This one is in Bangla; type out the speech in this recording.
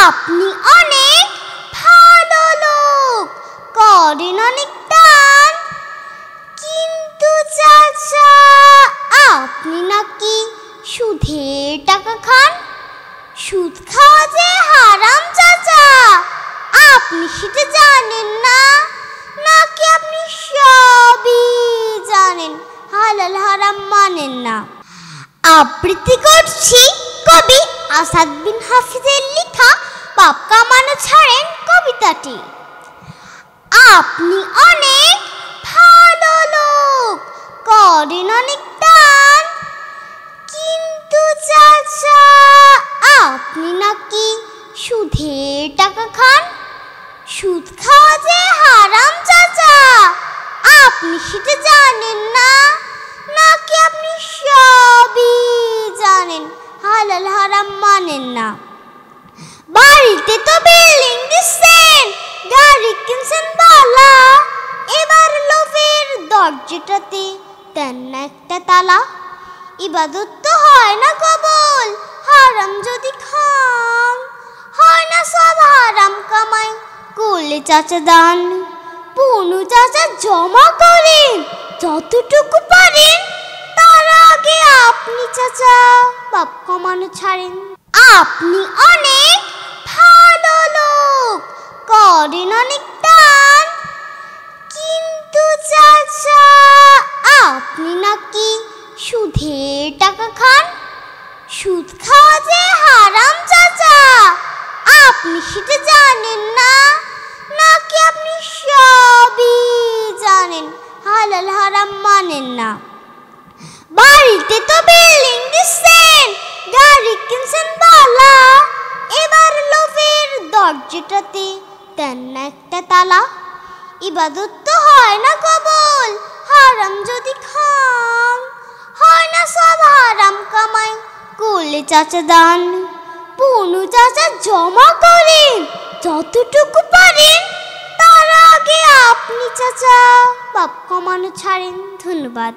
আপনি অনেক ভালো লোক, করেন অনেক দান, কিন্তু চাচা আপনি নাকি সুদের টাকা খান। সুদ খাওয়া যে হারাম চাচা, আপনি সেটা জানেন না, নাকি আপনি সবই জানেন, হালাল হারাম মানেন না। আবৃত্তি করছি কবি আসাদ বিন হাফিজের লেখা পাপ কামানো ছাড়েন কবিতাটি। আপনি অনেক ভালো লোক, করেন অনেক দান, কিন্তু চাচা আপনি নাকি সুদের টাকা খান। সুদ খাওয়া যে হারাম চাচা, আপনি সেটা জানেন না, নাকি আপনি সবই জানেন, হালাল হারাম মানেন না। বাড়িতে তো বিল্ডিং দিচ্ছেন, গাড়ি কিনছেন বালা, এবার লোভের দরজাটাতে দেন না একটা তালা। ইবাদত তো হয় না কবুল, হারাম যদি খান, হয় না সব হারাম কামাই, করলে চাচা দান। পুনু চাচা জমা করেন যতটুকু পারেন, তার আগে আপনি চাচা পাপ কমানো ছাড়েন। আপনি অনেক ভালো লোক, করেন অনেক দান, কিন্তু চাচা আপনি নাকি সুদের টাকা খান। সুদ খাওয়া যে হারাম চাচা, আপনি সেটা জানেন না, নাকি আপনি সবই জানেন, হালাল হারাম মানেন না। বাড়িতে তো বিল্ডিং দিচ্ছেন, গাড়ি কিনছেন বালা, এবার লোভের দরজাটাতে দেন না একটা তালা। ইবাদত তো হয় না কবুল, হারাম যদি খান, হয় না সব হারাম কামাই, করলে চাচা দান। পুনু চাচা জমা করেন যতটুকু পারেন, তার আগে আপনি চাচা পাপ কমানো ছাড়েন। ধন্যবাদ।